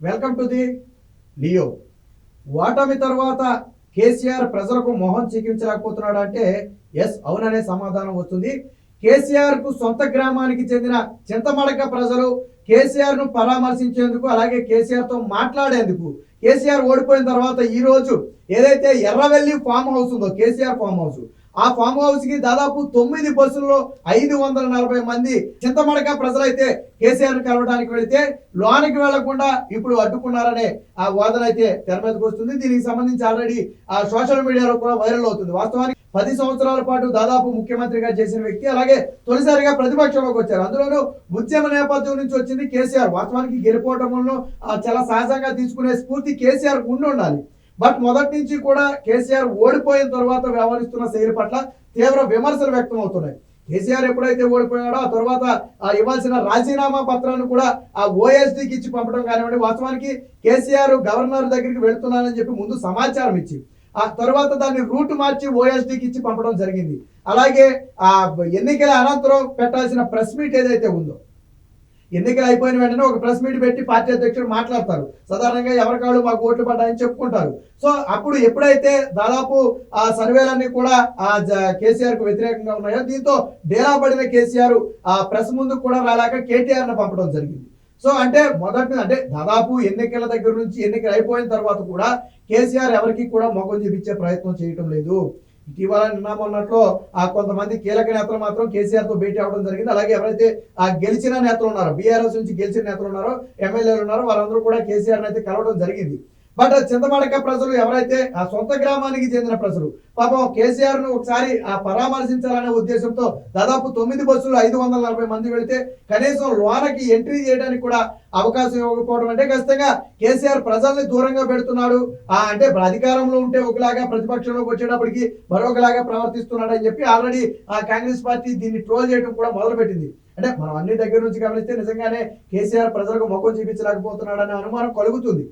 Welcome to the Leo. ఓటమి తర్వాత కేసీఆర్ ప్రజలకు మొహం చికించలేకపోతున్నాడు అంటే ఎస్ అవుననే సమాధానం వస్తుంది. కేసీఆర్ కు సొంత గ్రామానికి చెందిన చింతమడక ప్రజలు కేసీఆర్ ను పరామర్శించేందుకు అలాగే కేసీఆర్ తో మాట్లాడేందుకు కేసీఆర్ ఓడిపోయిన తర్వాత ఈ రోజు ఏదైతే ఎర్రవెల్లి ఫామ్ హౌస్ ఉందో కేసీఆర్ ఫామ్ హౌస్, ఆ ఫామ్ హౌస్ కి దాదాపు 9 బస్సుల్లో 540 మంది చింతమడక ప్రజలైతే కేసీఆర్ కలవడానికి వెళితే లోనికి వెళ్లకుండా ఇప్పుడు అడ్డుకున్నారనే ఆ వాదన అయితే తెర మీదకి వస్తుంది. దీనికి సంబంధించి ఆల్రెడీ ఆ సోషల్ మీడియాలో కూడా వైరల్ అవుతుంది. వాస్తవానికి 10 సంవత్సరాల పాటు దాదాపు ముఖ్యమంత్రిగా చేసిన వ్యక్తి, అలాగే తొలిసారిగా ప్రతిపక్షంలోకి వచ్చారు. అందులోనూ ఉద్యమ నేపథ్యం నుంచి వచ్చింది కేసీఆర్. వాస్తవానికి గెలిపోవటంలో చాలా సహజంగా తీసుకునే స్ఫూర్తి కేసీఆర్ ఉండి ఉండాలి. బట్ మొదటి నుంచి కూడా కేసీఆర్ ఓడిపోయిన తర్వాత వ్యవహరిస్తున్న శైలి పట్ల తీవ్ర విమర్శలు వ్యక్తం అవుతున్నాయి. కేసీఆర్ ఎప్పుడైతే ఓడిపోయాడో ఆ తర్వాత ఇవ్వాల్సిన రాజీనామా పత్రాన్ని కూడా ఆ ఓఎస్డీకి ఇచ్చి పంపడం కానివ్వండి. వాస్తవానికి కేసీఆర్ గవర్నర్ దగ్గరికి వెళుతున్నానని చెప్పి ముందు సమాచారం ఇచ్చి ఆ తర్వాత దాన్ని రూట్ మార్చి ఓఎస్డీకి ఇచ్చి పంపడం జరిగింది. అలాగే ఆ ఎన్నికల అనంతరం పెట్టాల్సిన ప్రెస్ మీట్ ఏదైతే ఉందో, ఎన్నికలు అయిపోయిన వెంటనే ఒక ప్రెస్ మీట్ పెట్టి పార్టీ అధ్యక్షుడు మాట్లాడతారు. సాధారణంగా ఎవరికాళ్ళు మాకు ఓట్లు పడ్డాయని చెప్పుకుంటారు. సో అప్పుడు ఎప్పుడైతే దాదాపు ఆ సర్వేలన్నీ కూడా కేసీఆర్ కు వ్యతిరేకంగా ఉన్నాయో, దీంతో డేలా పడిన కేసీఆర్ ఆ ప్రెస్ ముందుకు కూడా రాలేక కేటీఆర్ ను పంపడం జరిగింది. సో అంటే అంటే దాదాపు ఎన్నికల దగ్గర నుంచి ఎన్నికలు అయిపోయిన తర్వాత కూడా కేసీఆర్ ఎవరికి కూడా మొఖం చూపించే ప్రయత్నం చేయటం లేదు. ఇటీవల నిన్న మొన్నట్లో కొంతమంది కీలక నేతలు మాత్రం కేసీఆర్ తో భేటీ అవడం జరిగింది. అలాగే ఎవరైతే గెలిచిన నేతలు ఉన్నారో, బీఆర్ఎస్ నుంచి గెలిచిన నేతలు ఉన్నారో, ఎమ్మెల్యేలు ఉన్నారో, వాళ్ళందరూ కూడా కేసీఆర్ అయితే కలవడం జరిగింది. బట్ చింతమడక ప్రజలు ఎవరైతే ఆ సొంత గ్రామానికి చెందిన ప్రజలు పాపం కేసీఆర్ ను ఒకసారి పరామర్శించాలనే ఉద్దేశంతో దాదాపు 9 బస్సులు 540 మంది వెళితే కనీసం లోనకి ఎంట్రీ చేయడానికి కూడా అవకాశం ఇవ్వకపోవడం అంటే ఖచ్చితంగా కేసీఆర్ ప్రజల్ని దూరంగా పెడుతున్నాడు. అంటే అధికారంలో ఉంటే ఒకలాగా, ప్రతిపక్షంలోకి వచ్చేటప్పటికి మరొకలాగా ప్రవర్తిస్తున్నాడు అని చెప్పి ఆల్రెడీ కాంగ్రెస్ పార్టీ దీన్ని ట్రోల్ చేయడం కూడా మొదలుపెట్టింది. అంటే మనం అన్ని దగ్గర నుంచి గమనిస్తే నిజంగానే కేసీఆర్ ప్రజలకు మొఖం చూపించలేకపోతున్నాడు అనే అనుమానం కలుగుతుంది.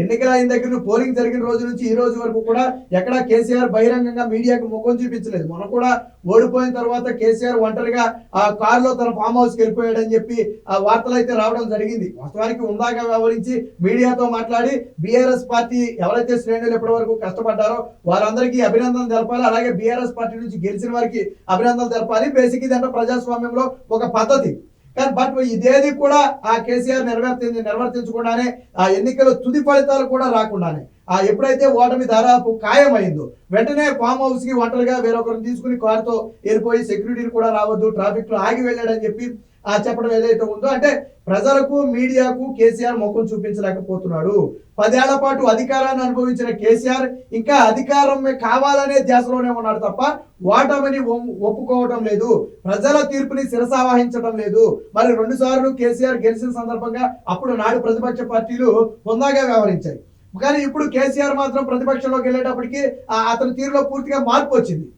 ఎన్నికల అయిన దగ్గర పోలింగ్ జరిగిన రోజు నుంచి ఈ రోజు వరకు కూడా ఎక్కడా కేసీఆర్ బహిరంగంగా మీడియాకు ముఖం చూపించలేదు. మనం కూడా ఓడిపోయిన తర్వాత కేసీఆర్ ఒంటరిగా ఆ కారులో తన ఫామ్ హౌస్ కి వెళ్ళిపోయాడని చెప్పి ఆ వార్తలు అయితే రావడం జరిగింది. వాస్తవానికి ఉందాగా వ్యవహరించి మీడియాతో మాట్లాడి బీఆర్ఎస్ పార్టీ ఎవరైతే శ్రేణులు ఇప్పటి వరకు కష్టపడ్డారో వారందరికీ అభినందనలు తెలపాలి. అలాగే బీఆర్ఎస్ పార్టీ నుంచి గెలిచిన వారికి అభినందనలు తెలపాలి. బేసిక్ ఇదంటే ప్రజాస్వామ్యంలో ఒక పద్ధతి. కానీ బట్ ఇదేది కూడా ఆ కేసీఆర్ నిర్వర్తించకుండానే ఆ ఎన్నికల తుది ఫలితాలు కూడా రాకుండానే ఎప్పుడైతే ఓటమి దాదాపు ఖాయమైందో వెంటనే ఫామ్ హౌస్ కి ఒంటరిగా వేరొకరిని తీసుకుని కారుతో వెళ్ళిపోయి సెక్యూరిటీని కూడా రావద్దు, ట్రాఫిక్ లో ఆగి వెళ్ళాడని చెప్పి చెప్పడం ఏదైతే ఉందో, అంటే ప్రజలకు మీడియాకు కేసీఆర్ ముఖం చూపించలేకపోతున్నాడు. 10 ఏళ్ల పాటు అధికారాన్ని అనుభవించిన కేసీఆర్ ఇంకా అధికారం కావాలనే ధ్యాసలోనే ఉన్నాడు తప్ప ఓటమిని ఒప్పుకోవటం లేదు, ప్రజల తీర్పుని శిరసావహించడం లేదు. మరి 2 సార్లు కేసీఆర్ గెలిచిన సందర్భంగా అప్పుడు నాడు ప్రతిపక్ష పార్టీలు హుందాగా వ్యవహరించాయి. కానీ ఇప్పుడు కేసీఆర్ మాత్రం ప్రతిపక్షంలోకి వెళ్ళేటప్పటికి అతని తీరులో పూర్తిగా మార్పు వచ్చింది.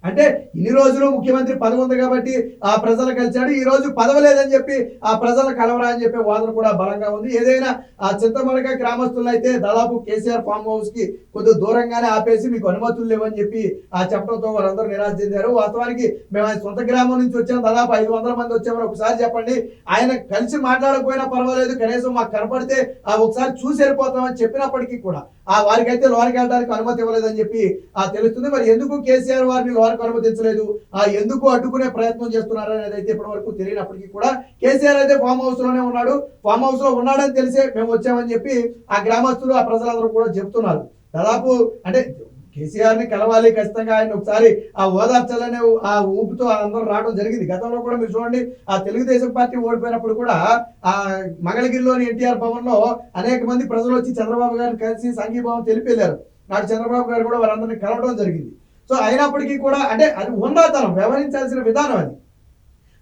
అంటే ఇన్ని రోజులు ముఖ్యమంత్రి పదవి ఉంది కాబట్టి ప్రజలు కలిశాడు, ఈ రోజు పదవి లేదని చెప్పి ప్రజలు కలవరా అని చెప్పే వాదన కూడా బలంగా ఉంది. ఏదైనా చింతమడక గ్రామస్తులు అయితే దాదాపు కేసీఆర్ ఫామ్ హౌస్ కి కొద్దిగా దూరంగానే ఆపేసి మీకు అనుమతులు లేవని చెప్పి చెప్పడంతో వారందరూ నిరాశ చెందారు. వాస్తవానికి మేము ఆయన సొంత గ్రామం నుంచి వచ్చాము, దాదాపు 500 మంది వచ్చామని ఒకసారి చెప్పండి, ఆయన కలిసి మాట్లాడకపోయినా పర్వాలేదు, కనీసం మాకు కనపడితే ఒకసారి చూసి వెళ్ళిపోతామని చెప్పినప్పటికీ కూడా వారికైతే లోనికి వెళ్ళడానికి అనుమతి ఇవ్వలేదని చెప్పి తెలుస్తుంది. మరి ఎందుకు కేసీఆర్ వారిని లోనికి అనుమతించలేదు, ఎందుకు అడ్డుకునే ప్రయత్నం చేస్తున్నారు అనేది అయితే ఇప్పటి వరకు తెలియనప్పటికీ కూడా కేసీఆర్ అయితే ఫామ్ హౌస్ లోనే ఉన్నాడు, ఫామ్ హౌస్ లో ఉన్నాడని తెలిసే మేము వచ్చామని చెప్పి ఆ గ్రామస్తులు ఆ ప్రజలందరూ కూడా చెప్తున్నారు. దాదాపు అంటే కేసీఆర్ ని కలవాలి, ఖచ్చితంగా ఆయన ఒకసారి ఓదార్చాలనే ఊపుతో అందరూ రావడం జరిగింది. గతంలో కూడా మీరు చూడండి, తెలుగుదేశం పార్టీ ఓడిపోయినప్పుడు కూడా మంగళగిరిలోని ఎన్టీఆర్ భవన్ లో అనేక మంది ప్రజలు వచ్చి చంద్రబాబు గారిని కలిసి సంఘీభావం తెలిపేశారు. నాడు చంద్రబాబు గారు కూడా వారందరినీ కలవడం జరిగింది. సో అయినప్పటికీ కూడా అంటే అది ఉండాతనం, వ్యవహరించాల్సిన విధానం అది.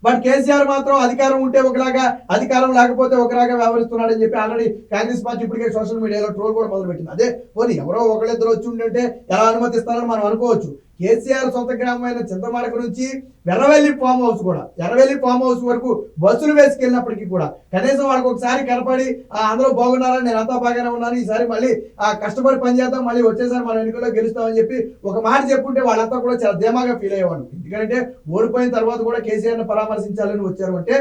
బట్ కేసీఆర్ మాత్రం అధికారం ఉంటే ఒకలాగా, అధికారం లేకపోతే ఒకలాగా వ్యవహరిస్తున్నాడని చెప్పి ఆల్రెడీ కాంగ్రెస్ పార్టీ ఇప్పటికే సోషల్ మీడియాలో ట్రోల్ కూడా మొదలుపెట్టింది. అదే పోనీ ఎవరో ఒకళ్ళిద్దరు వచ్చి ఉంటే ఎలా అనుమతిస్తారని మనం అనుకోవచ్చు. కేసీఆర్ సొంత గ్రామమైన చింతమడక నుంచి ఎర్రవెల్లి ఫామ్ హౌస్ కూడా, ఎర్రవెల్లి ఫామ్ హౌస్ వరకు బస్సులు వేసుకెళ్ళినప్పటికీ కూడా కనీసం వాళ్ళకి ఒకసారి కనపడి అందరూ బాగున్నారని, నేను అంతా బాగానే ఉన్నాను, ఈసారి మళ్ళీ కష్టపడి పనిచేద్దాం, మళ్ళీ వచ్చేసారి మనం ఎన్నికల్లో గెలుస్తామని చెప్పి ఒక మాట చెప్పుంటే వాళ్ళంతా కూడా చాలా ధీమాగా ఫీల్ అయ్యేవాళ్ళు. ఎందుకంటే ఓడిపోయిన తర్వాత కూడా కేసీఆర్ ని పరామర్శించాలని వచ్చారు అంటే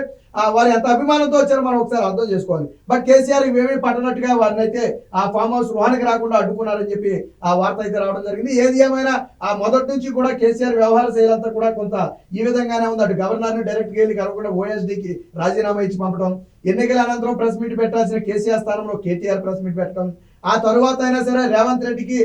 వారు ఎంత అభిమానంతో వచ్చారో మనం ఒకసారి అర్థం చేసుకోవాలి. బట్ కేసీఆర్ ఇవేమీ పట్టనట్టుగా వారిని అయితే ఆ ఫామ్ హౌస్ లోనికి రాకుండా అడ్డుకున్నారని చెప్పి ఆ వార్త అయితే రావడం జరిగింది. ఏది ఏమైనా ఆ మొదటి నుంచి కూడా కేసీఆర్ వ్యవహార శైలి అంతా కూడా కొంత ఈ విధంగానే ఉంది. అటు గవర్నర్ని డైరెక్ట్గా వెళ్ళి కలవకుండా ఓఎస్డీకి రాజీనామా ఇచ్చి పంపడం, ఎన్నికల అనంతరం ప్రెస్ మీట్ పెట్టాల్సిన కేసీఆర్ స్థానంలో కేటీఆర్ ప్రెస్ మీట్ పెట్టడం, ఆ తరువాత అయినా సరే రేవంత్ రెడ్డికి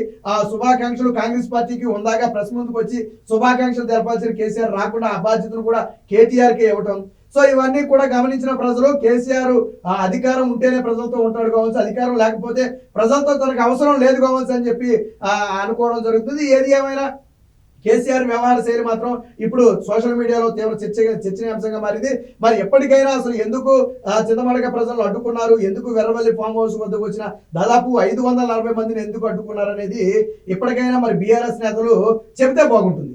శుభాకాంక్షలు కాంగ్రెస్ పార్టీకి ఉందాగా ప్రెస్ ముందుకు వచ్చి శుభాకాంక్షలు తెలపాల్సిన కేసీఆర్ రాకుండా ఆ బాధ్యతను కూడా కేటీఆర్కే ఇవ్వటం. సో ఇవన్నీ కూడా గమనించిన ప్రజలు కేసీఆర్ అధికారం ఉంటేనే ప్రజలతో ఉంటాడు కావచ్చు, అధికారం లేకపోతే ప్రజలతో తనకు అవసరం లేదు కావచ్చు అని చెప్పి అనుకోవడం జరుగుతుంది. ఏది ఏమైనా కేసీఆర్ వ్యవహార శైలి మాత్రం ఇప్పుడు సోషల్ మీడియాలో తీవ్ర చర్చనీయాంశంగా మారింది. మరి ఎప్పటికైనా అసలు ఎందుకు చింతమడక ప్రజలను అడ్డుకున్నారు, ఎందుకు వెర్రవల్లి ఫామ్ హౌస్ వద్దకు వచ్చిన దాదాపు 540 మందిని ఎందుకు అడ్డుకున్నారు అనేది ఇప్పటికైనా మరి బీఆర్ఎస్ నేతలు చెబితే బాగుంటుంది.